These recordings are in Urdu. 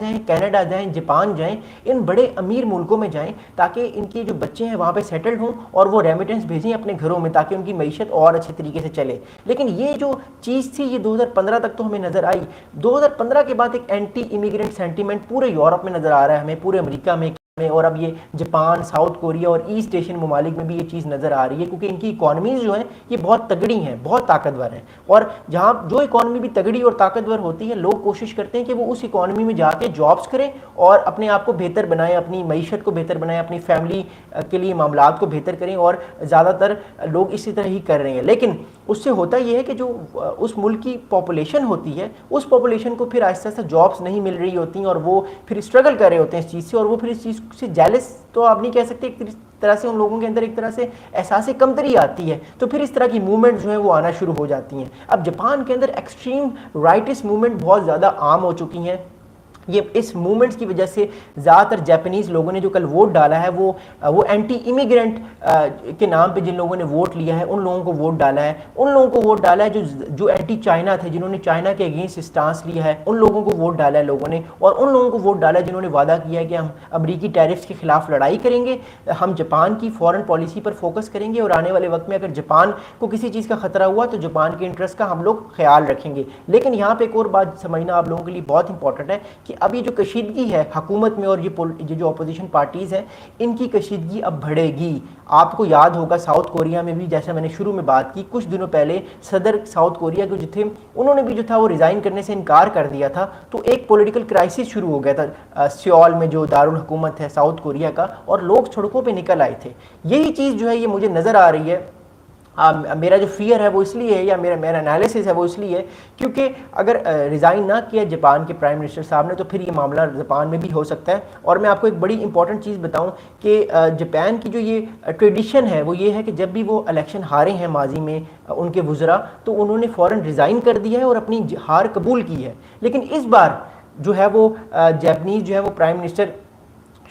جائیں، کینیڈا جائیں، جاپان جائیں، ان بڑے امیر ملکوں میں جائیں تاکہ ان کے جو بچے ہیں وہاں پہ سیٹلڈ ہوں اور وہ ریمیٹنس بھیجیں اپنے گھروں میں تاکہ ان کی معیشت اور اچھے طریقے سے چلے. لیکن یہ جو چیز تھی یہ 2015 تک تو ہمیں نظر آئی. 2015 کے بعد ایک اینٹی امیگرینٹ سینٹیمنٹ پورے یورپ میں نظر آ رہا ہے ہمیں، پورے امریکہ میں، اور اب یہ جاپان، ساؤتھ کوریا اور ایسٹ ایشین ممالک میں بھی یہ چیز نظر آ رہی ہے کیونکہ ان کی اکانومیز جو ہیں یہ بہت تگڑی ہیں، بہت طاقتور ہیں. اور جہاں جو اکانومی بھی تگڑی اور طاقتور ہوتی ہے لوگ کوشش کرتے ہیں کہ وہ اس اکانومی میں جا کے جابس کریں اور اپنے آپ کو بہتر بنائیں، اپنی معیشت کو بہتر بنائیں، اپنی فیملی کے لیے معاملات کو بہتر کریں، اور زیادہ تر لوگ اسی طرح ہی کر رہے ہیں. لیکن اس سے ہوتا یہ ہے کہ جو اس ملک کی پاپولیشن ہوتی ہے اس پاپولیشن کو پھر آہستہ آہستہ جابس نہیں مل رہی ہوتی ہیں اور وہ پھر اسٹرگل کر رہے ہوتے ہیں اس چیز سے، اور وہ پھر اس چیز سے جیلس تو آپ نہیں کہہ سکتے، ایک طرح سے ان لوگوں کے اندر ایک طرح سے احساس کمتری آتی ہے، تو پھر اس طرح کی موومنٹ جو ہیں وہ آنا شروع ہو جاتی ہیں. اب جاپان کے اندر ایکسٹریم رائٹس موومنٹ بہت زیادہ عام ہو چکی ہیں. یہ اس موومنٹس کی وجہ سے زیادہ تر جاپنیز لوگوں نے جو کل ووٹ ڈالا ہے وہ اینٹی امیگرینٹ کے نام پہ جن لوگوں نے ووٹ لیا ہے ان لوگوں کو ووٹ ڈالا ہے. ان لوگوں کو ووٹ ڈالا ہے جو اینٹی چائنا تھے، جنہوں نے چائنا کے اگینسٹ اسٹانس لیا ہے، ان لوگوں کو ووٹ ڈالا ہے لوگوں نے. اور ان لوگوں کو ووٹ ڈالا ہے جنہوں نے وعدہ کیا ہے کہ ہم امریکی ٹیرفس کے خلاف لڑائی کریں گے، ہم جاپان کی فورن پالیسی پر فوکس کریں گے، اور آنے والے وقت میں اگر جاپان کو کسی چیز کا خطرہ ہوا تو جاپان کے انٹرسٹ کا ہم لوگ خیال رکھیں گے. لیکن یہاں پہ ایک اور بات سمجھنا آپ لوگوں کے لیے بہت امپورٹنٹ ہے کہ اب یہ جو کشیدگی ہے حکومت میں اور یہ جو اپوزیشن پارٹیز ہیں ان کی کشیدگی اب بڑھے گی. آپ کو یاد ہوگا ساؤتھ کوریا میں بھی، جیسا میں نے شروع میں بات کی، کچھ دنوں پہلے صدر ساؤتھ کوریا کے جو تھے انہوں نے بھی جو تھا وہ ریزائن کرنے سے انکار کر دیا تھا، تو ایک پولیٹیکل کرائسس شروع ہو گیا تھا سیول میں جو دارالحکومت ہے ساؤتھ کوریا کا، اور لوگ سڑکوں پہ نکل آئے تھے. یہی چیز جو ہے یہ مجھے نظر آ رہی ہے. میرا جو فیئر ہے وہ اس لیے ہے، یا میرا انالیسس ہے وہ اس لیے ہے کیونکہ اگر ریزائن نہ کیا جاپان کے پرائم منسٹر صاحب نے تو پھر یہ معاملہ جاپان میں بھی ہو سکتا ہے. اور میں آپ کو ایک بڑی امپورٹنٹ چیز بتاؤں کہ جاپان کی جو یہ ٹریڈیشن ہے وہ یہ ہے کہ جب بھی وہ الیکشن ہارے ہیں ماضی میں ان کے وزراء، تو انہوں نے فوراً ریزائن کر دیا ہے اور اپنی ہار قبول کی ہے. لیکن اس بار جو ہے وہ جاپنیز جو ہے وہ پرائم منسٹر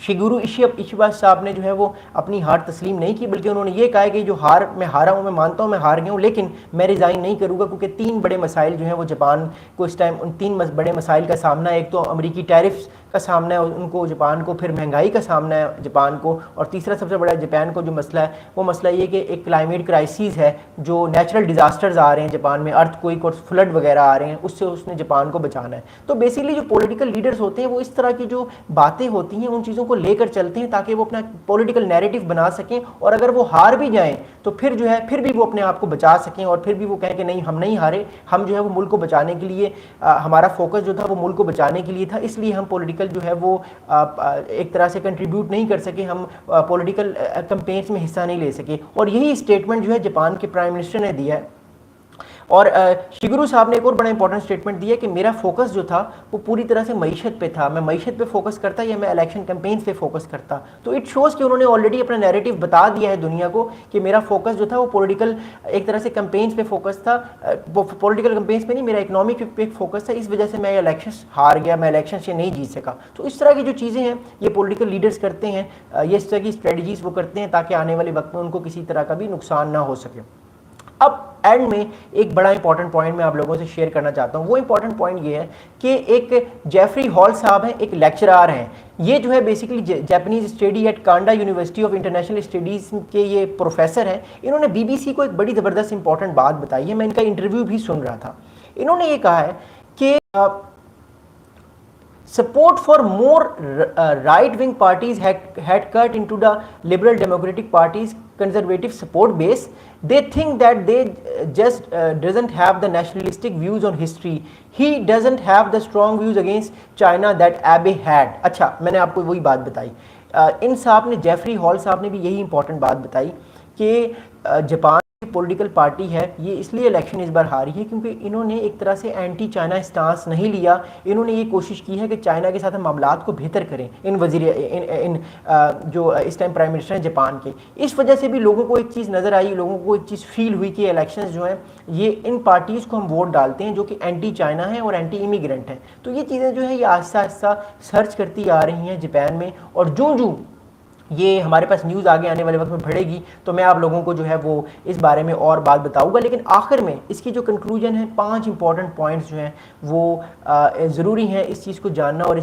شیگورو ایشیبا صاحب نے جو ہے وہ اپنی ہار تسلیم نہیں کی، بلکہ انہوں نے یہ کہا کہ جو میں ہارا ہوں، میں مانتا ہوں میں ہار گیا ہوں، لیکن میں ریزائن نہیں کروں گا کیونکہ 3 بڑے مسائل جو ہیں وہ جاپان کو اس ٹائم، ان 3 بڑے مسائل کا سامنا ہے. ایک تو امریکی ٹیرفس کا سامنا ہے ان کو جاپان کو، پھر مہنگائی کا سامنا ہے جاپان کو، اور تیسرا سب سے بڑا جاپان کو جو مسئلہ ہے وہ مسئلہ یہ کہ ایک کلائمیٹ کرائسس ہے، جو نیچرل ڈیزاسٹرز آ رہے ہیں جاپان میں، ارتھ کوئک اور فلڈ وغیرہ آ رہے ہیں، اس سے اس نے جاپان کو بچانا ہے. تو بیسیکلی جو پولیٹیکل لیڈرز ہوتے ہیں وہ اس طرح کی جو باتیں ہوتی ہیں ان چیزوں کو لے کر چلتے ہیں تاکہ وہ اپنا پولیٹیکل نیریٹو بنا سکیں، اور اگر وہ ہار بھی جائیں تو پھر جو ہے پھر بھی وہ اپنے آپ کو بچا سکیں، اور پھر بھی وہ کہیں کہ نہیں ہم نہیں ہارے، ہم جو ہے وہ ملک کو بچانے کے لیے، ہمارا فوکس جو تھا وہ ملک کو بچانے کے لیے تھا، اس لیے ہم پولیٹیکل جو ہے وہ ایک طرح سے کنٹریبیوٹ نہیں کر سکے، ہم پولیٹیکل کمپینس میں حصہ نہیں لے سکے. اور یہی اسٹیٹمنٹ جو ہے جاپان کے پرائم منسٹر نے دیا ہے. اور شیگورو صاحب نے ایک اور بڑا امپورٹنٹ اسٹیٹمنٹ دیا کہ میرا فوکس جو تھا وہ پوری طرح سے معیشت پہ تھا، میں معیشت پہ فوکس کرتا یا میں الیکشن کمپینس پہ فوکس کرتا. تو اٹ شوز کہ انہوں نے آلریڈی اپنا نیریٹو بتا دیا ہے دنیا کو کہ میرا فوکس جو تھا وہ پولیٹیکل ایک طرح سے کمپینس پہ فوکس تھا، پولیٹیکل کمپینس پہ نہیں، میرا اکنامک پہ فوکس تھا، اس وجہ سے میں الیکشن ہار گیا، میں الیکشن سے نہیں جیت سکا. تو اس طرح کی جو چیزیں ہیں یہ پولیٹیکل لیڈرز کرتے ہیں، یہ اس طرح کی اسٹریٹجیز وہ کرتے ہیں تاکہ آنے والے وقت میں ان کو کسی طرح کا بھی نقصان نہ ہو سکے. اب اینڈ میں ایک بڑا امپورٹنٹ پوائنٹ میں آپ لوگوں سے شیئر کرنا چاہتا ہوں. وہ امپورٹنٹ پوائنٹ یہ ہے کہ ایک جیفری ہال صاحب ہیں، ایک لیکچرار ہیں، یہ جو ہے basically Japanese study at Kanda University of International Studies کے یہ پروفیسر ہیں. انہوں نے بی بی سی کو ایک بڑی زبردست امپورٹنٹ بات بتائی ہے، میں ان کا انٹرویو بھی سن رہا تھا. انہوں نے یہ کہا ہے کہ support for more right-wing parties had cut into the Liberal Democratic Party's conservative support base. They think that they just doesn't have the nationalistic views on history. He doesn't have the strong views against China that Abe had. اچھا میں نے آپ کو وہی بات بتائی. ان صاحب نے، جیفری ہال صاحب نے بھی یہی امپورٹنٹ بات بتائی کہ جاپان پولیٹیکل پارٹی ہے یہ اس لیے الیکشن اس بار ہاری ہے کیونکہ انہوں نے ایک طرح سے اینٹی چائنا اسٹانس نہیں لیا. انہوں نے یہ کوشش کی ہے کہ چائنا کے ساتھ ہم معاملات کو بہتر کریں. جو اس ٹائم پرائم منسٹر ہیں جاپان کے، اس وجہ سے بھی لوگوں کو ایک چیز نظر آئی، لوگوں کو ایک چیز فیل ہوئی کہ الیکشنز جو ہیں یہ ان پارٹیز کو ہم ووٹ ڈالتے ہیں جو کہ اینٹی چائنا ہیں اور اینٹی امیگرینٹ ہیں. تو یہ چیزیں جو ہیں یہ آہستہ آہستہ سرچ کرتی آ رہی ہیں جاپان میں، اور جو یہ ہمارے پاس نیوز آگے آنے والے وقت میں بڑھے گی تو میں آپ لوگوں کو جو ہے وہ اس بارے میں اور بات بتاؤں گا. لیکن آخر میں اس کی جو کنکلوژن ہے، 5 امپورٹنٹ پوائنٹس جو ہیں وہ ضروری ہیں اس چیز کو جاننا اور